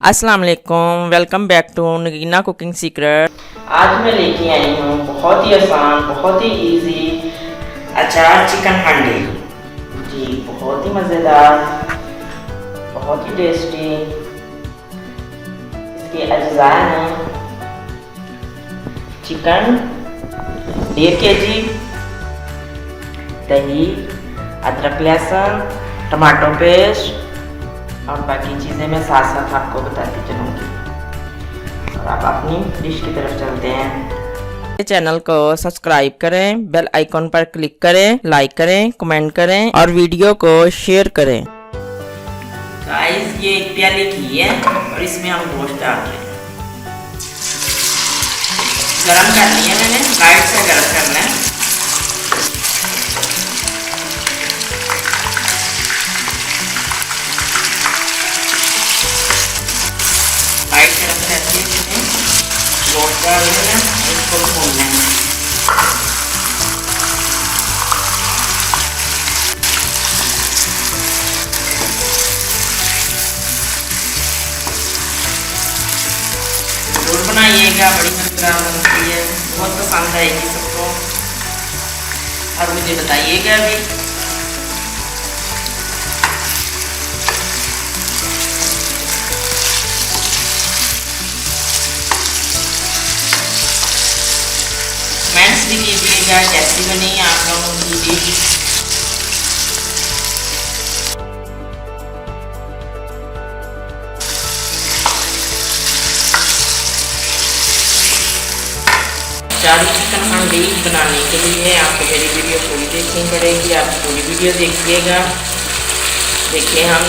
अस्सलाम वालेकुम, welcome back to Nagina cooking secret. आज मैं लेके आई हूँ बहुत ही आसान, बहुत ही इजी अचार चिकन हांडी जी। बहुत ही मज़ेदार, बहुत ही टेस्टी। इसके अज्जा हैं चिकन 1.5 kg, दही, अदरक लहसुन, टमाटो पेस्ट और बाकी चीज़ें मैं साथ साथ आपको बताती चलूँगी। और आप अपनी डिश की तरफ चलते हैं। चैनल को सब्सक्राइब करें, बेल आइकॉन पर क्लिक करें, लाइक करें, कमेंट करें और वीडियो को शेयर करें। गाइस, ये 1 प्याली घी है और इसमें हम गोश्त डाल रहे हैं। गरम कर लिया मैंने, लाइट से गरम करना है। लाइट गरम करके इसमें गोश्त डाल देना, इसको भूनना है। जरूर बनाइएगा, बड़ी मज़ेदार बनती है, बहुत पसंद आएगी सबको। और मुझे बताइएगा भी। कमेंट्स भी कीजिएगा कैसी बनी आप लोगों की डिश। अचारी चिकन हांडी बनाने के लिए आपको मेरी वीडियो पूरी देखनी पड़ेगी। आप पूरी वीडियो देखिएगा। देखिए, हम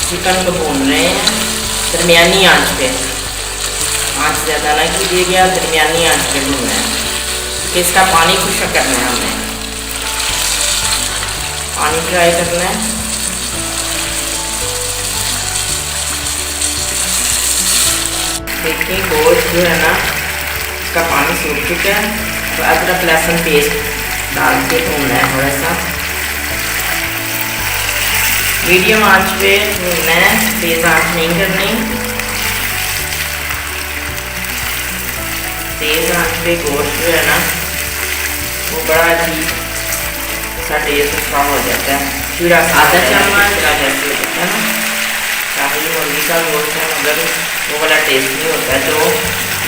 चिकन को भून रहे हैं दरमियानी आंच पे। आंच ज़्यादा ना कीजिएगा, दरमियानी आंच पे भूनना है क्योंकि इसका पानी खुश्क करना है। हमें पानी ड्राई करना है। देखिए, गोश्त जो है ना, इसका पानी सूख चुका है। तो अदरक लहसुन पेस्ट डाल के भूनना है थोड़ा सा। मीडियम आंच पे भूनना है, तेज आंच नहीं करनी। तेज आंच पे गोश्त जो है ना, वो बड़ा अजीब सा टेस्ट उसका हो जाता है। फिर आधा चम्मच जैसे होता है ना, शाही मुर्गी का गोश्त है, मगर वो वाला टेस्ट नहीं होता है। तो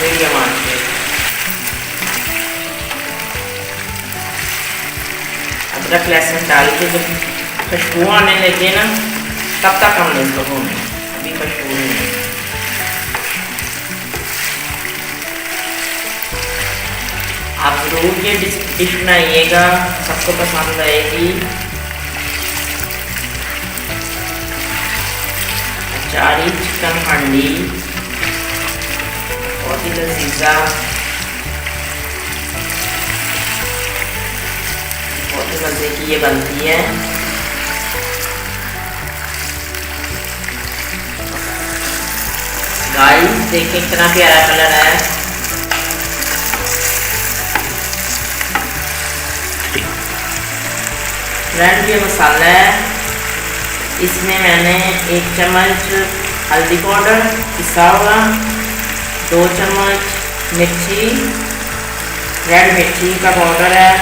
मीडियम आंच पे अदरक लहसुन डाल के जब खुशबू आने लगे ना, तब तक हमने इसको भूनना है। अभी खुशबू नहीं है। आप ज़रूर ये डिश बनाइएगा, सबको पसंद आएगी। अचारी चिकन हांडी बहुत ही लजीजा, बहुत ही मज़े की ये बनती है। गाइस, देखिए कितना प्यारा कलर है। फ्रेंड, ये मसाला है। इसमें मैंने 1 चम्मच हल्दी पाउडर पिसा हुआ, 2 चम्मच मिर्ची, रेड मिर्ची का पाउडर है,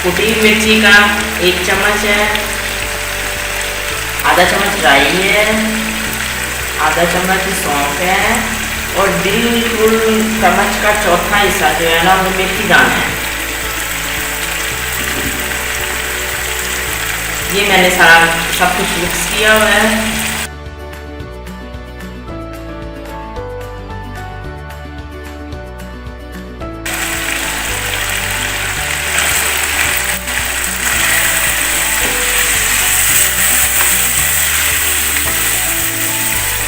कुटी मिर्ची का 1 चम्मच है, आधा चम्मच राई है, आधा चम्मच सौंफ है और बिल्कुल चम्मच का चौथा हिस्सा जो है ना, वो मेथी दाना है। ये मैंने सारा सब कुछ मिक्स किया हुआ है।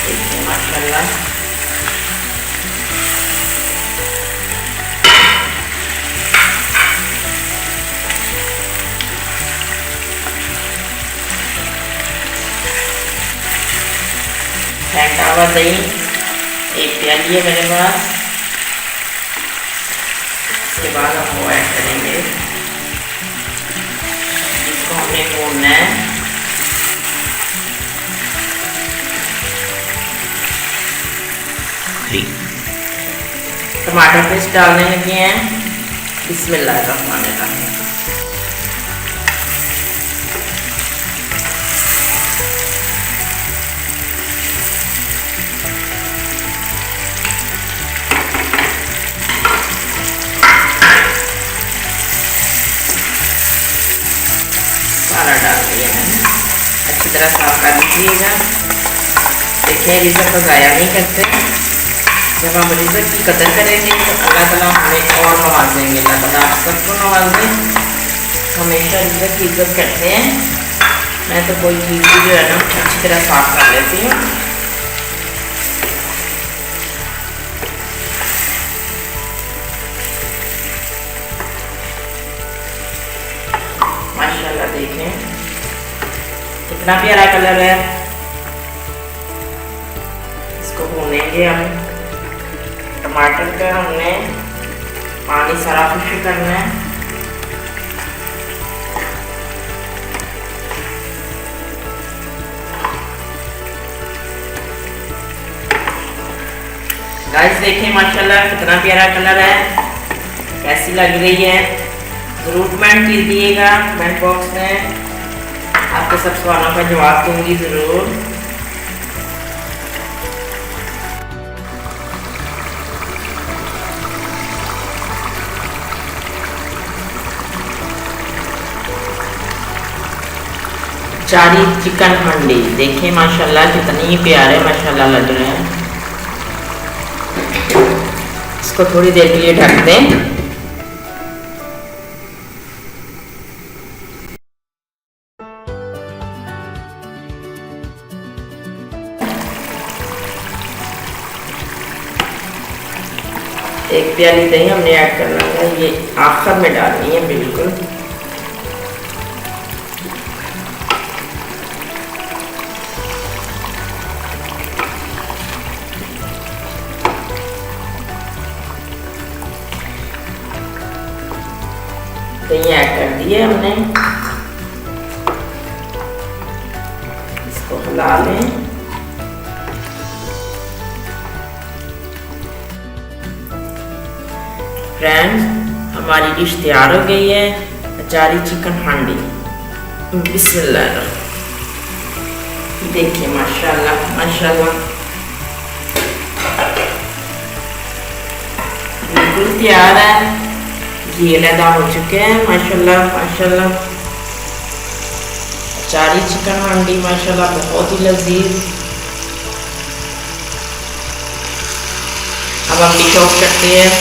देखिए माशाल्लाह, फेंटा हुआ दही 1 प्याली है मेरे पास। इसके बाद हम वो ऐड करेंगे, इसको हमें भूनना है। फ्री। टमाटर पेस्ट डालने लगे हैं। बिस्मिल्लाहिर्रहमानिर्रहीम। सारा डाल दिया मैंने, अच्छी तरह साफ कर लीजिएगा। देखिए रिज़्क को ज़ाया नहीं करते। जब हम रिज़्क की कदर करेंगे तो अल्लाह ताला हमें और नवाजेंगे। अल्लाह ताला आप सबको नवाजें। हमेशा रिज़्क की इज्जत करते हैं। मैं तो कोई चीज़ भी जो है ना अच्छी तरह साफ कर लेती हूँ। माशाल्लाह देखें कितना प्यारा कलर है। इसको भूनेंगे हम। टमाटर का हमने पानी सारा खुश्क करना है। गाइस देखें माशाल्लाह कितना प्यारा कलर है। कैसी लग रही है ज़रूर कमेंट कीजिएगा। कमेंट बॉक्स में आपके सब सवालों का जवाब दूंगी ज़रूर। अचारी चिकन हांडी देखें माशाल्लाह कितनी प्यारे माशाल्लाह लग रहे हैं। इसको थोड़ी देर के लिए ढक दें। एक प्याली दही हमने ऐड करना है, ये आखिर में डालनी है बिल्कुल। दही ऐड कर दी है हमने। इसको हिला लें। फ्रेंड्स हमारी डिश तैयार हो गई है, अचारी चिकन हांडी। बिस्मिल्लाह। देखिए माशाल्लाह माशाल्लाह बिल्कुल तैयार है। ये लदा हो चुके हैं माशाल्लाह माशाल्लाह। अचारी चिकन हांडी माशाल्लाह बहुत ही लजीज। अब हम डिश ऑफ करते हैं।